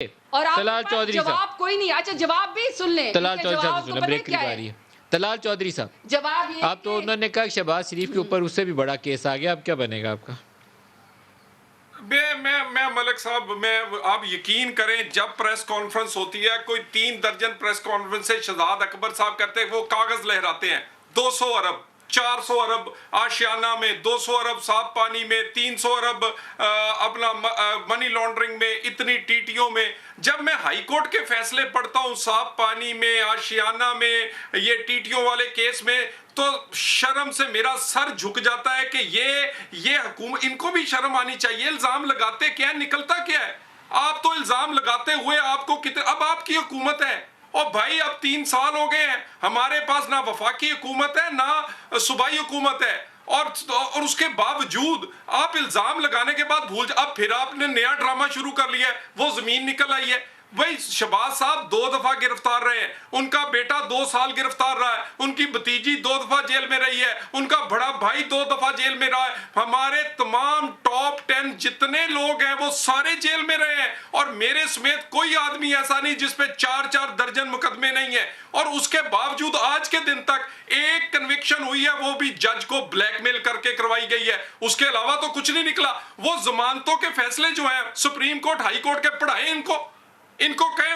और आपके तलाल पास चौधरी साहब, जवाब कोई नहीं। अच्छा जवाब भी सुन लें, तलाल इनके चौधरी साहब जवाब से तो सुना, पता है ब्रेक की क्या बारी है? है। तलाल चौधरी साहब, जवाब ये आप तो है उन्होंने कहा शहबाज शरीफ के ऊपर उससे भी बड़ा केस आ गया, अब क्या बनेगा आपका? मैं मलिक साहब, मैं आप यकीन करें, जब प्रेस कॉन्फ्रेंस होती है, कोई 3 दर्जन प्रेस कॉन्फ्रेंस से शहजाद अकबर साहब करते हैं, वो कागज लहराते हैं 200 अरब 400 अरब आशियाना में, 200 अरब साफ पानी में, 300 अरब अपना मनी लॉन्ड्रिंग में, इतनी टीटीओ में। जब मैं हाई कोर्ट के फैसले पढ़ता हूं साफ पानी में, आशियाना में, ये टीटीओ वाले केस में, तो शर्म से मेरा सर झुक जाता है कि ये हुकूमत, इनको भी शर्म आनी चाहिए। इल्जाम लगाते क्या है, निकलता क्या है? आप तो इल्जाम लगाते हुए आपको कितने, अब आपकी हुकूमत है और भाई अब 3 साल हो गए हैं, हमारे पास ना वफाकी हुकूमत है ना सूबाई हुकूमत है, और उसके बावजूद आप इल्जाम लगाने के बाद अब फिर आपने नया ड्रामा शुरू कर लिया है, वो जमीन निकल आई है। भाई शहबाज साहब 2 दफा गिरफ्तार रहे हैं, उनका बेटा 2 साल गिरफ्तार रहा है, उनकी भतीजी 2 दफा जेल में रही है, उनका बड़ा भाई 2 दफा जेल में रहा है, हमारे तमाम टॉप 10 जितने लोग हैं वो सारे जेल में रहे हैं, और मेरे समेत कोई आदमी ऐसा नहीं जिसपे 4-4 दर्जन मुकदमे नहीं है। और उसके बावजूद आज के दिन तक एक कन्विक्शन हुई है, वो भी जज को ब्लैकमेल करके करवाई गई है, उसके अलावा तो कुछ नहीं निकला। वो जमानतों के फैसले जो हैं सुप्रीम कोर्ट हाई कोर्ट के पढ़ाए, इनको कहें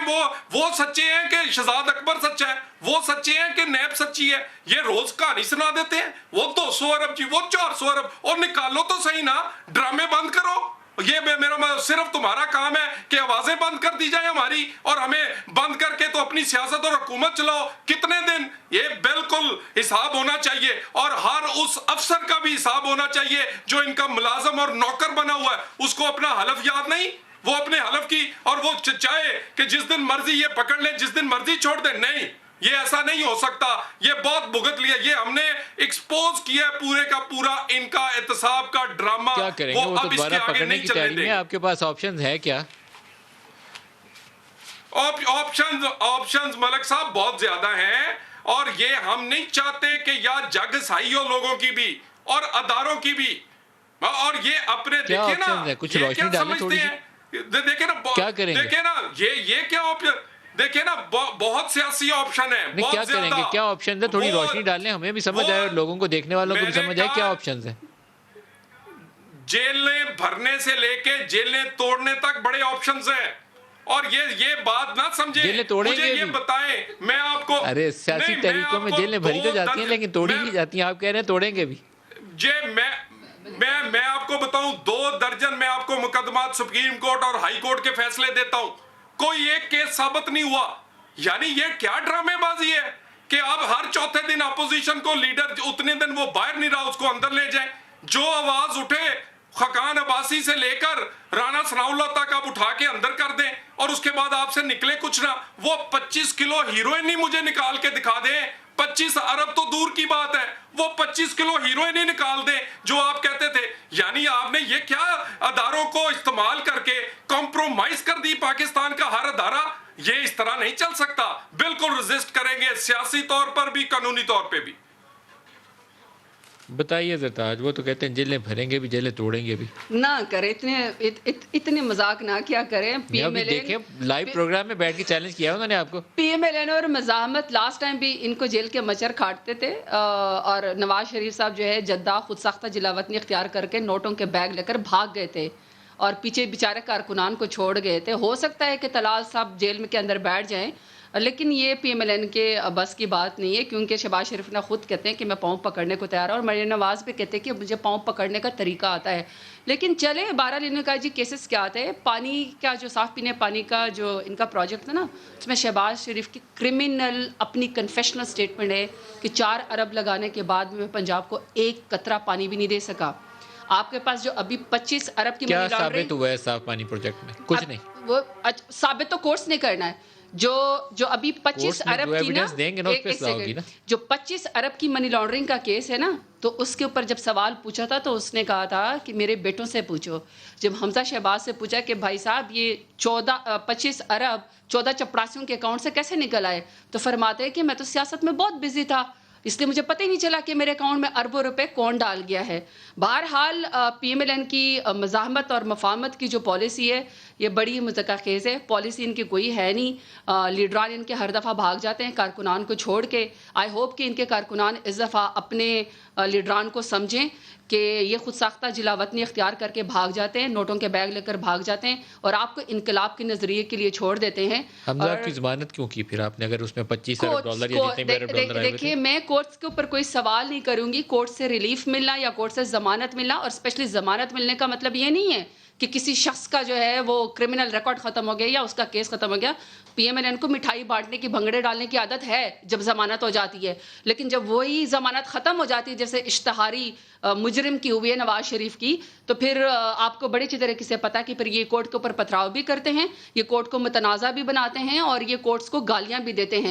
वो सच्चे हैं कि शहजाद अकबर सच्चा है, वो सच्चे हैं कि नैब सच्ची है। ये रोज कहानी सुना देते हैं, वो 200 अरब जी, वो 400 अरब, और निकालो तो सही ना, ड्रामे बंद करो। ये मेरा सिर्फ तुम्हारा काम है कि आवाजें बंद कर दी जाए हमारी, और हमें बंद करके तो अपनी सियासत और हुकूमत चलाओ। कितने दिन? ये बिल्कुल हिसाब होना चाहिए, और हर उस अफसर का भी हिसाब होना चाहिए जो इनका मुलाजम और नौकर बना हुआ है। उसको अपना हलफ याद नहीं, वो अपने हलफ की, और वो चाहे कि जिस दिन मर्जी ये पकड़ ले, जिस दिन मर्जी छोड़ दे। नहीं, ये ऐसा नहीं हो सकता। ये बहुत भुगत लिया, ये हमने एक्सपोज किया पूरे का पूरा इनका एहतसाब का ड्रामा। क्या करेंगे? वो तो अब इसके दोबारा आगे पकड़ने नहीं की चलने तैयारी में देंगे। है, आपके पास ऑप्शंस है क्या? ऑप्शंस मलिक साहब बहुत ज्यादा हैं, और ये हम नहीं चाहते कि या जग सही हो लोगों की भी और अदारों की भी। और ये अपने क्या देखिए ना, ऑप्शंस है? कुछ ये रोशनी क्या डालें थोड़ी समझते सी। हैं, देखिए ना, क्या करेंगे? देखिए ना, ये क्या ऑप्शन, देखिए ना, बहुत सियासी ऑप्शन है, नहीं, क्या बहुत ज्यादा। करेंगे? क्या ऑप्शन है? थोड़ी रोशनी डालें, हमें भी समझ आए और लोगों को, देखने वालों को भी मैंने समझ आए क्या कहा, ऑप्शंस हैं। जेलें भरने से लेके जेलें तोड़ने तक बड़े ऑप्शंस हैं, और ये बात ना समझे। जेलें तोड़ेंगे मुझे ये भी? बताएं, मैं आपको, अरे सियासी नहीं, मैं तरीकों में आपको जेलें भरी तो 2 जाती हैं, लेकिन तोड़ी भी जाती हैं। आप कह रहे हैं तोड़ेंगे भी? जे मैं आपको बताऊं, 2 दर्जन मैं आपको मुकदमात सुप्रीम कोर्ट और हाई कोर्ट के फैसले देता हूं, कोई एक केस साबित नहीं हुआ। यानी ये क्या ड्रामेबाजी है कि अब हर चौथे दिन अपोजिशन को लीडर, उतने दिन वो बाहर नहीं रहा, उसको अंदर ले जाए। जो आवाज उठे खकान अब्बासी से लेकर राणा सनाउल्लाह तक आप उठा के अंदर कर दें, और उसके बाद आपसे निकले कुछ ना। वो 25 किलो हीरोइन ही मुझे निकाल के दिखा दें, 25 अरब तो दूर की बात है, वो 25 किलो हीरोइन ही निकाल दें जो आप कहते थे। यानी आपने ये क्या अदारों को इस्तेमाल करके कॉम्प्रोमाइज कर दी पाकिस्तान का हर अदारा। ये इस तरह नहीं चल सकता। बिल्कुल रेजिस्ट करेंगे, सियासी तौर पर भी, कानूनी तौर पे भी। बताइए जरताज, वो तो कहते हैं जेलें भरेंगे भी, जेलें तोड़ेंगे भी। ना करे, इतने मजाक ना क्या करें। अभी देखें, लाइव प्रोग्राम में बैठ के चैलेंज किया उन्होंने आपको। पीएमएलएन और मज़ाहमत लास्ट टाइम भी इनको जेल के मच्छर काटते थे, और नवाज शरीफ साहब जो है जद्दा खुद साख्ता जिलावतनी इख्तियार करके नोटों के बैग लेकर भाग गए थे, और पीछे बेचारे कारकुनान को छोड़ गए थे। हो सकता है कि तलाल साहब जेल में के अंदर बैठ जाएं, लेकिन ये पीएमएलएन के बस की बात नहीं है, क्योंकि शहबाज शरीफ ने खुद कहते हैं कि मैं पाँव पकड़ने को तैयार हूँ, और मरीम नवाज भी कहते हैं कि मुझे पाँव पकड़ने का तरीका आता है। लेकिन चले बहरहाल का जी केसेस क्या आते हैं। पानी का जो साफ़ पीने पानी का जो इनका प्रोजेक्ट था ना, उसमें शहबाज शरीफ की क्रिमिनल अपनी कन्फेशनल स्टेटमेंट है कि 4 अरब लगाने के बाद में पंजाब को एक कतरा पानी भी नहीं दे सका। आपके पास जो अभी 25 अरब की क्या मनी लॉन्ड्रिंग, साबित हुआ है साफ पानी प्रोजेक्ट में? कुछ नहीं। वो साबित तो कोर्स नहीं करना है। जो अभी 25 अरब की ना, देंगे ना, उस पे होगी ना। जो 25 अरब की मनी लॉन्ड्रिंग का केस है ना, तो उसके ऊपर जब सवाल पूछा था तो उसने कहा था कि मेरे बेटों से पूछो। जब हमजा शहबाज से पूछा कि भाई साहब ये 25 अरब 14 चपरासियों के अकाउंट से कैसे निकल आए, तो फरमाते हैं कि मैं तो सियासत में बहुत बिजी था, इसलिए मुझे पता ही नहीं चला कि मेरे अकाउंट में अरबों रुपए कौन डाल गया है। बहरहाल पीएमएलएन की मज़ाहमत और मफाहमत की जो पॉलिसी है ये बड़ी मुज़क्क़ा-ख़ेज़ है। पॉलिसी इनकी कोई है नहीं। लीडरान इनके हर दफ़ा भाग जाते हैं कारकुनान को छोड़ के। आई होप कि इनके कारकुनान इस दफ़ा अपने लीडरान को समझें कि ये खुद साख्ता जिला वतनी इख्तियार करके भाग जाते हैं, नोटों के बैग लेकर भाग जाते हैं और आपको इनकलाब के नज़रिए के लिए छोड़ देते हैं। हमजा की ज़मानत क्यों की फिर आपने, अगर उसमें 25 अरब डॉलर या जितने भी अरब डॉलर आए हुए थे? देखिए, मैं कोर्ट्स के ऊपर कोई सवाल नहीं करूंगी। कोर्ट से रिलीफ मिलना या कोर्ट से जमानत मिलना, और स्पेशली जमानत मिलने का मतलब ये नहीं है कि किसी शख्स का जो है वो क्रिमिनल रिकॉर्ड खत्म हो गया या उसका केस खत्म हो गया। पीएमएलएन को मिठाई बांटने की, भंगड़े डालने की आदत है जब जमानत हो जाती है, लेकिन जब वही जमानत खत्म हो जाती है, जैसे इश्तहारी मुजरिम की हुई है नवाज शरीफ की, तो फिर आपको बड़ी अच्छी तरीके से पता कि फिर ये कोर्ट के ऊपर पथराव भी करते हैं, ये कोर्ट को मुतनाज़ा भी बनाते हैं और ये कोर्ट्स को गालियां भी देते हैं।